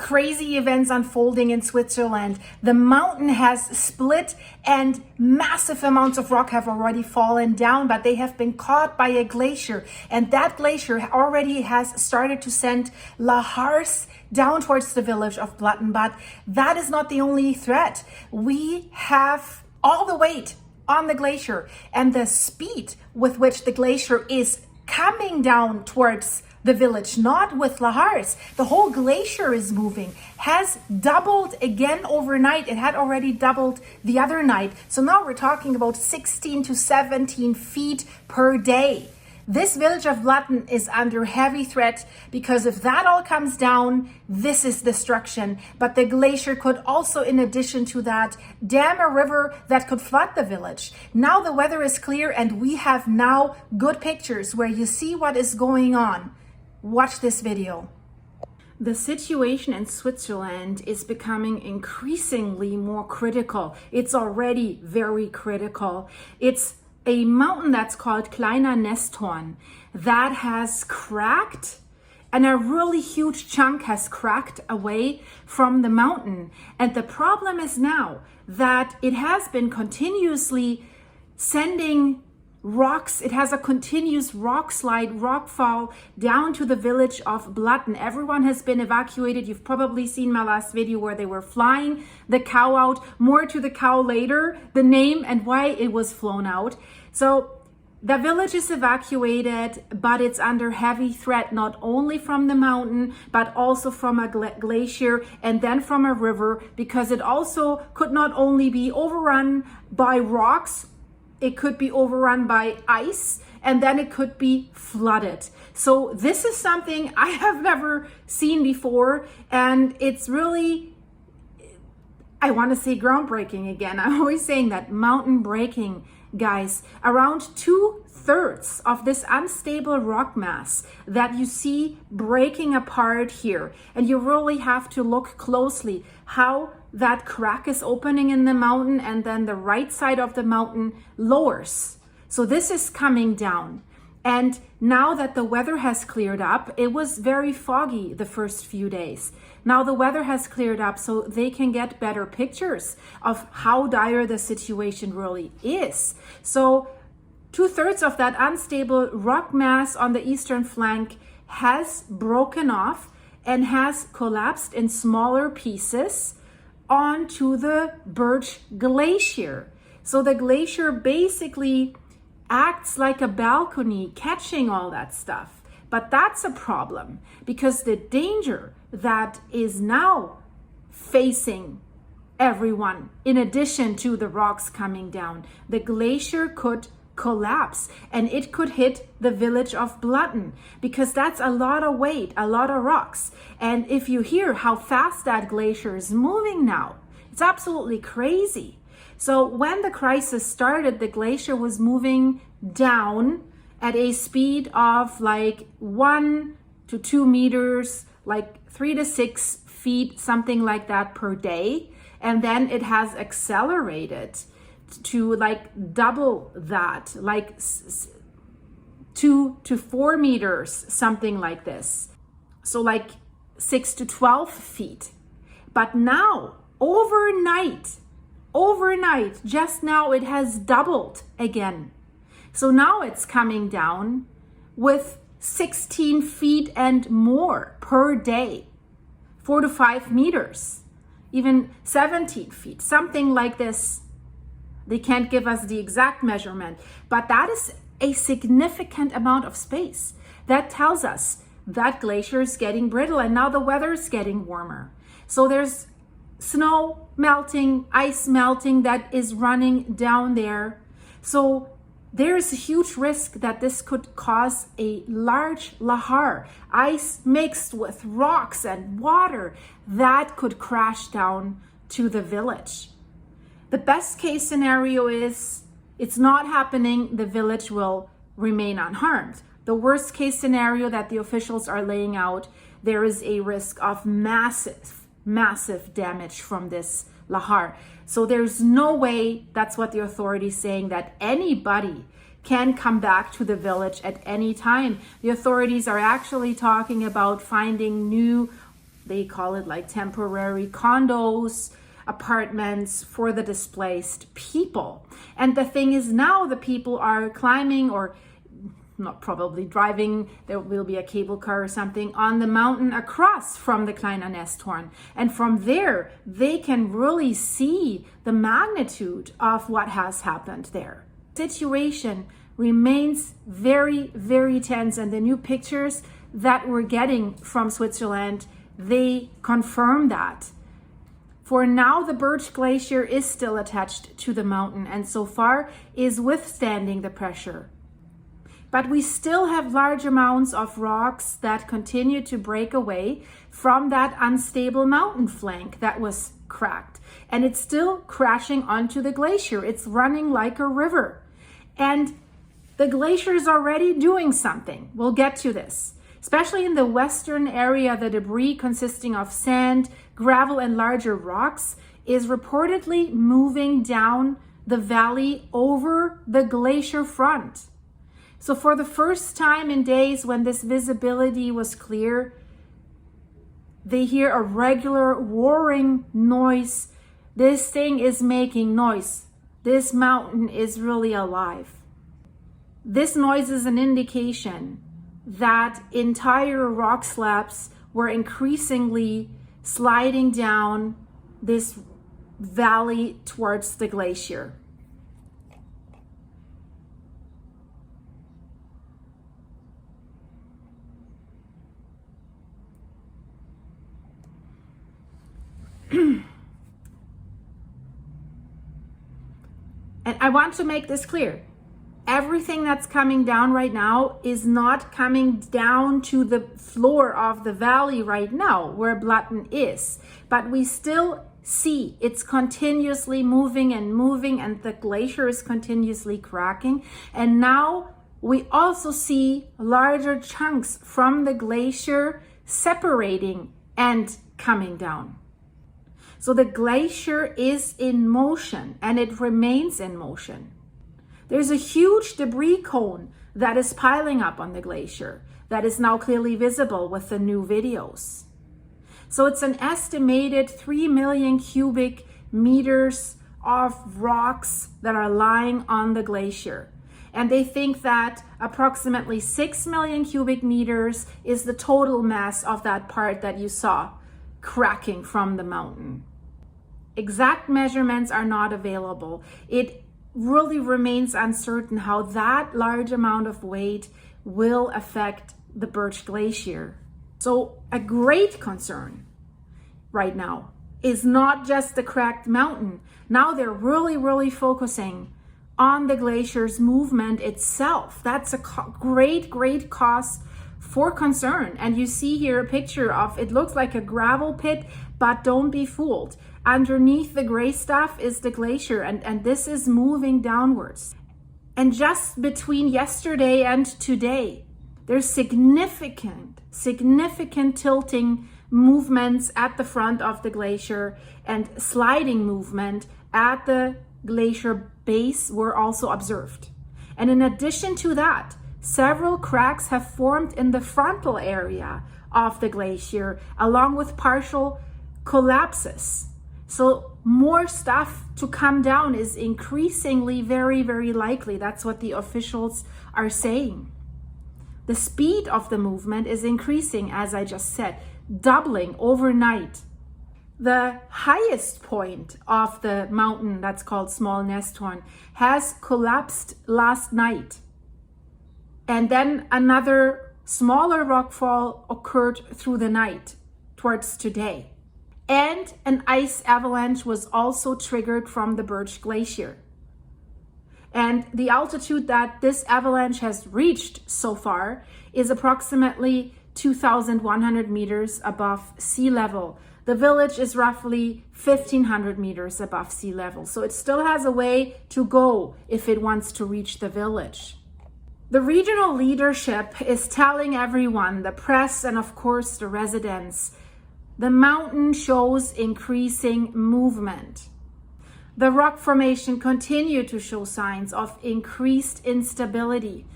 crazy events unfolding in Switzerland. The mountain has split and massive amounts of rock have already fallen down, but they have been caught by a glacier. And that glacier already has started to send lahars down towards the village of Blatten. But that is not the only threat. We have all the weight on the glacier, and the speed with which the glacier is coming down towards the village, not with lahars. The whole glacier is moving, has doubled again overnight. It had already doubled the other night. So now we're talking about 16 to 17 feet per day. This village of Blatten is under heavy threat because if that all comes down, this is destruction. But the glacier could also, in addition to that, dam a river that could flood the village. Now the weather is clear and we have now good pictures where you see what is going on. Watch this video. The situation in Switzerland is becoming increasingly more critical. It's already very critical. It's a mountain that's called Kleiner Nesthorn that has cracked, and a really huge chunk has cracked away from the mountain. And the problem is now that it has been continuously sending rocks. It has a continuous rock slide, rock fall down to the village of Blatten. Everyone has been evacuated. You've probably seen my last video where they were flying the cow out. More to the cow later, the name and why it was flown out. So the village is evacuated, but it's under heavy threat, not only from the mountain, but also from a glacier and then from a river, because it also could not only be overrun by rocks, it could be overrun by ice, and then it could be flooded. So this is something I have never seen before, and it's really, I want to say groundbreaking again. I'm always saying that, mountain breaking, guys. Around 2/3 of this unstable rock mass that you see breaking apart here, and you really have to look closely how that crack is opening in the mountain, and then the right side of the mountain lowers. So this is coming down. And now that the weather has cleared up, it was very foggy the first few days. Now the weather has cleared up so they can get better pictures of how dire the situation really is. So 2/3 of that unstable rock mass on the eastern flank has broken off and has collapsed in smaller pieces onto the Birch Glacier. So the glacier basically acts like a balcony, catching all that stuff. But that's a problem, because the danger that is now facing everyone, in addition to the rocks coming down, the glacier could collapse and it could hit the village of Blatten, because that's a lot of weight, a lot of rocks. And if you hear how fast that glacier is moving now, it's absolutely crazy. So when the crisis started, the glacier was moving down at a speed of like 1 to 2 meters, like 3 to 6 feet, something like that per day. And then it has accelerated to like double that, like 2 to 4 meters, something like this. So like 6 to 12 feet. But now, overnight, just now it has doubled again. So now it's coming down with 16 feet and more per day, 4 to 5 meters, even 17 feet, something like this. They can't give us the exact measurement, but that is a significant amount of space. That tells us that glacier is getting brittle, and now the weather is getting warmer. So there's snow melting, ice melting that is running down there. So there is a huge risk that this could cause a large lahar, ice mixed with rocks and water, that could crash down to the village. The best case scenario is it's not happening, the village will remain unharmed. The worst case scenario that the officials are laying out, there is a risk of massive damage from this lahar. So there's no way, that's what the authorities saying, that anybody can come back to the village at any time. The authorities are actually talking about finding new They call it like temporary condos, apartments for the displaced people. And the thing is, now the people are climbing, or not probably driving, there will be a cable car or something on the mountain across from the Kleiner Nesthorn. And from there, they can really see the magnitude of what has happened there. The situation remains very, very tense, and the new pictures that we're getting from Switzerland, they confirm that. For now, the Birch Glacier is still attached to the mountain and so far is withstanding the pressure. But we still have large amounts of rocks that continue to break away from that unstable mountain flank that was cracked. And it's still crashing onto the glacier. It's running like a river. And the glacier is already doing something. We'll get to this. Especially in the western area, the debris consisting of sand, gravel, and larger rocks is reportedly moving down the valley over the glacier front. So for the first time in days when this visibility was clear, they hear a regular roaring noise. This thing is making noise. This mountain is really alive. This noise is an indication that entire rock slabs were increasingly sliding down this valley towards the glacier. And I want to make this clear. Everything that's coming down right now is not coming down to the floor of the valley right now where Blatten is. But we still see it's continuously moving, and the glacier is continuously cracking. And now we also see larger chunks from the glacier separating and coming down. So the glacier is in motion, and it remains in motion. There's a huge debris cone that is piling up on the glacier that is now clearly visible with the new videos. So it's an estimated 3 million cubic meters of rocks that are lying on the glacier. And they think that approximately 6 million cubic meters is the total mass of that part that you saw cracking from the mountain. Exact measurements are not available. It really remains uncertain how that large amount of weight will affect the Birch Glacier. So a great concern right now is not just the cracked mountain. Now they're really focusing on the glacier's movement itself. That's a great cause for concern. And you see here a picture of, it looks like a gravel pit, but don't be fooled. Underneath the gray stuff is the glacier, and this is moving downwards. And just between yesterday and today, there's significant tilting movements at the front of the glacier, and sliding movement at the glacier base were also observed. And in addition to that, several cracks have formed in the frontal area of the glacier, along with partial collapses. So more stuff to come down is increasingly very likely. That's what the officials are saying. The speed of the movement is increasing, as I just said, doubling overnight. The highest point of the mountain, that's called Small Nesthorn, has collapsed last night. And then another smaller rockfall occurred through the night towards today. And an ice avalanche was also triggered from the Birch Glacier. And the altitude that this avalanche has reached so far is approximately 2,100 meters above sea level. The village is roughly 1,500 meters above sea level. So it still has a way to go if it wants to reach the village. The regional leadership is telling everyone, the press and of course the residents, the mountain shows increasing movement. The rock formation continued to show signs of increased instability.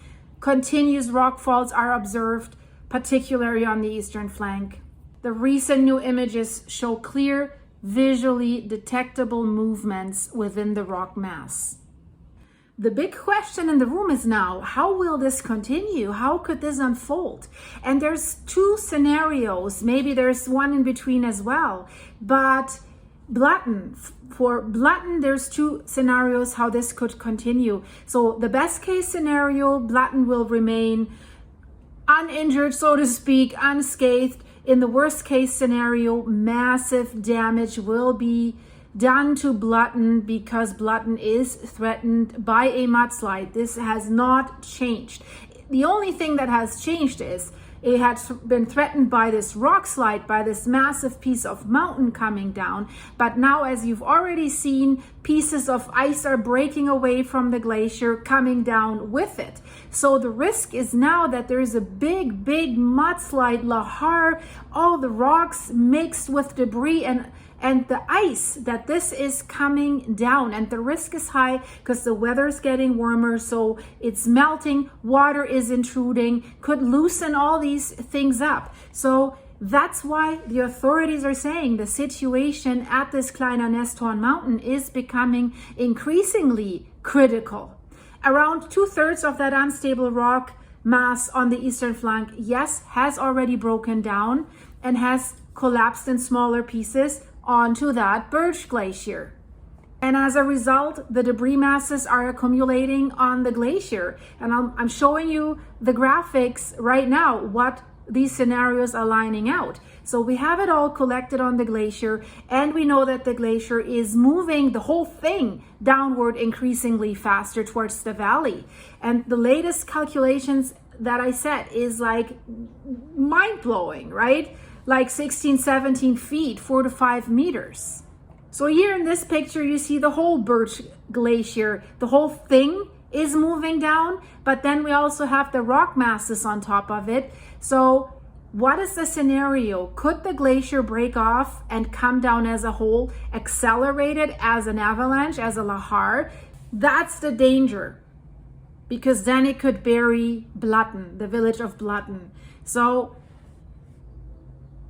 Continuous rockfalls are observed, particularly on the eastern flank. The recent new images show clear, visually detectable movements within the rock mass. The big question in the room is now, how will this continue? How could this unfold? And there's two scenarios, maybe there's one in between as well, but for Blatten, there's two scenarios how this could continue. So the best case scenario, Blatten will remain uninjured, so to speak, unscathed. In the worst case scenario, massive damage will be done to Blatten because Blatten is threatened by a mudslide. This has not changed. The only thing that has changed is it had been threatened by this rock slide, by this massive piece of mountain coming down. But now, as you've already seen, pieces of ice are breaking away from the glacier, coming down with it. So the risk is now that there is a big mudslide, lahar, all the rocks mixed with debris and the ice, that this is coming down, and the risk is high because the weather's getting warmer, so it's melting, water is intruding, could loosen all these things up. So that's why the authorities are saying the situation at this Kleiner Nesthorn mountain is becoming increasingly critical. Around 2/3 of that unstable rock mass on the eastern flank, yes, has already broken down and has collapsed in smaller pieces onto that Birch Glacier. And as a result, the debris masses are accumulating on the glacier. And I'm showing you the graphics right now, what these scenarios are lining out. So we have it all collected on the glacier, and we know that the glacier is moving the whole thing downward increasingly faster towards the valley. And the latest calculations that I set is like mind-blowing, right? Like 16, 17 feet, 4 to 5 meters. So here in this picture, you see the whole Birch Glacier. The whole thing is moving down, but then we also have the rock masses on top of it. So what is the scenario? Could the glacier break off and come down as a whole, accelerated as an avalanche, as a lahar? That's the danger, because then it could bury Blatten, the village of Blatten. So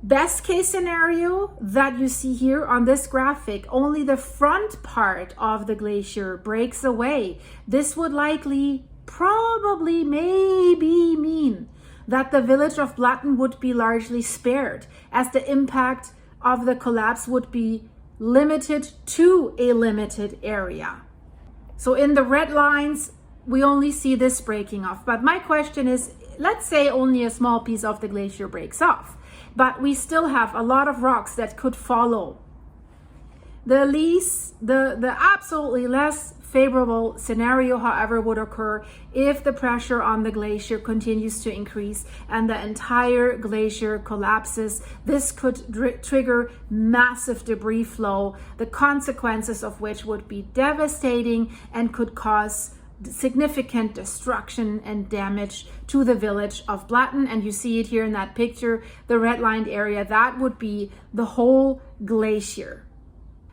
best case scenario that you see here on this graphic, only the front part of the glacier breaks away. This would likely, probably, maybe mean that the village of Blatten would be largely spared, as the impact of the collapse would be limited to a limited area. So in the red lines, we only see this breaking off. But my question is, let's say only a small piece of the glacier breaks off, but we still have a lot of rocks that could follow. The absolutely less favorable scenario, however, would occur if the pressure on the glacier continues to increase and the entire glacier collapses. This could trigger massive debris flow, the consequences of which would be devastating and could cause significant destruction and damage to the village of Blatten. And you see it here in that picture, the redlined area, that would be the whole glacier.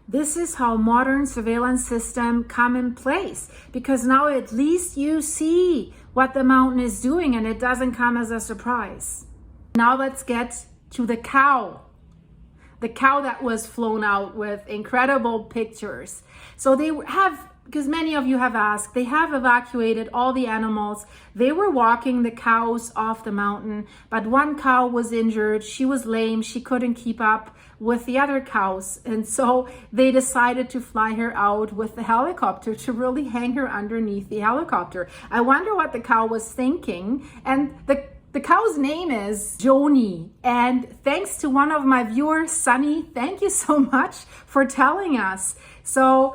This is how modern surveillance systems come in place, because now at least you see what the mountain is doing and it doesn't come as a surprise. Now let's get to the cow. The cow that was flown out with incredible pictures. So they have, because many of you have asked, they have evacuated all the animals. They were walking the cows off the mountain, but one cow was injured. She was lame. She couldn't keep up with the other cows. And so they decided to fly her out with the helicopter, to really hang her underneath the helicopter. I wonder what the cow was thinking. And the cow's name is Joni. And thanks to one of my viewers, Sunny, thank you so much for telling us. So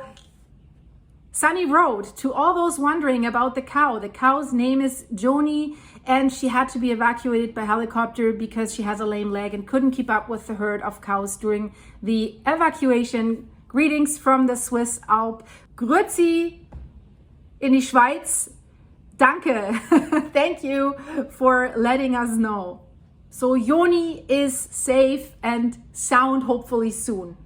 Sunny wrote, to all those wondering about the cow's name is Joni, and she had to be evacuated by helicopter because she has a lame leg and couldn't keep up with the herd of cows during the evacuation. Greetings from the Swiss Alp. Grüezi in die Schweiz. Danke. Thank you for letting us know. So Joni is safe and sound hopefully soon.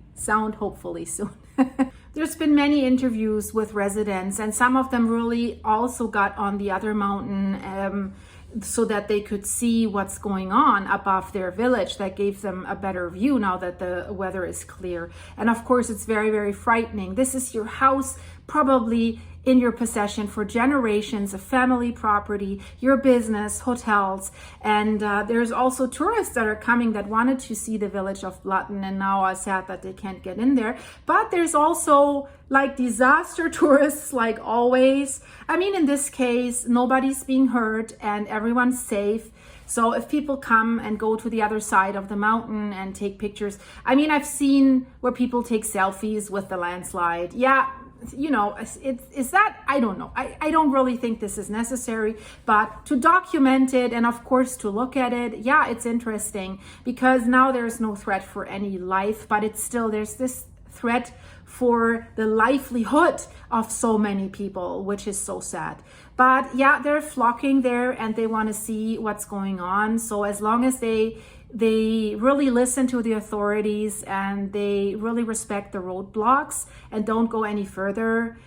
There's been many interviews with residents, and some of them really also got on the other mountain. so that they could see what's going on above their village. That gave them a better view now that the weather is clear. And of course, it's very, very frightening. This is your house, probably in your possession for generations, a family property, your business, hotels. And there's also tourists that are coming that wanted to see the village of Blatten and now are sad that they can't get in there. But there's also like disaster tourists, like always. I mean, in this case, nobody's being hurt and everyone's safe. So if people come and go to the other side of the mountain and take pictures, I mean, I've seen where people take selfies with the landslide. Yeah, you know, is that, I don't know. I don't really think this is necessary, but to document it and of course to look at it, yeah, it's interesting because now there's no threat for any life, but it's still, there's this threat for the livelihood of so many people, which is so sad. But yeah, they're flocking there and they want to see what's going on. So as long as they really listen to the authorities and they really respect the roadblocks and don't go any further,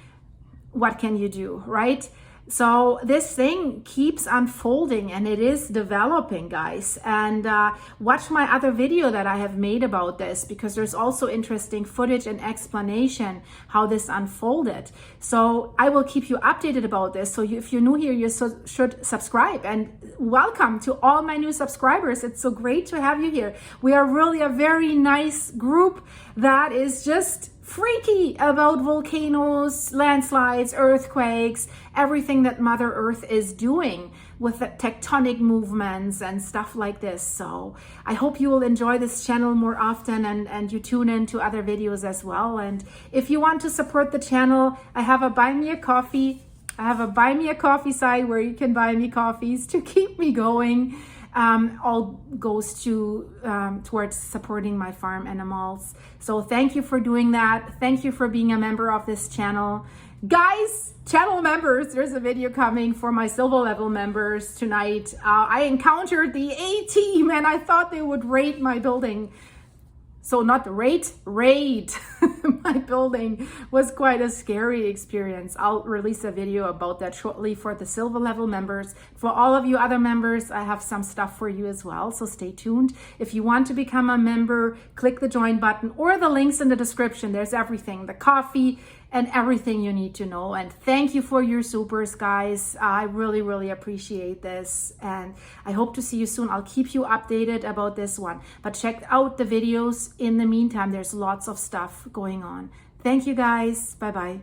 what can you do, right? So this thing keeps unfolding and it is developing, guys. And watch my other video that I have made about this because there's also interesting footage and explanation how this unfolded. So I will keep you updated about this. So if you're new here, you should subscribe. And welcome to all my new subscribers. It's so great to have you here. We are really a very nice group that is just freaky about volcanoes, landslides, earthquakes, everything that Mother Earth is doing with the tectonic movements and stuff like this. So I hope you will enjoy this channel more often and you tune in to other videos as well. And if you want to support the channel, I have a buy me a coffee. I have a buy me a coffee site where you can buy me coffees to keep me going. All goes to towards supporting my farm animals. So thank you for doing that. Thank you for being a member of this channel. Guys, channel members, there's a video coming for my silver level members tonight. I encountered the A-team and I thought they would raid my building. So not raid my building. Was quite a scary experience. I'll release a video about that shortly for the silver level members. For all of you other members, I have some stuff for you as well, so stay tuned. If you want to become a member, click the join button or the links in the description. There's everything, the coffee and everything you need to know. And thank you for your supers, guys. I really, really appreciate this. And I hope to see you soon. I'll keep you updated about this one. But check out the videos in the meantime. There's lots of stuff going on. Thank you, guys. Bye-bye.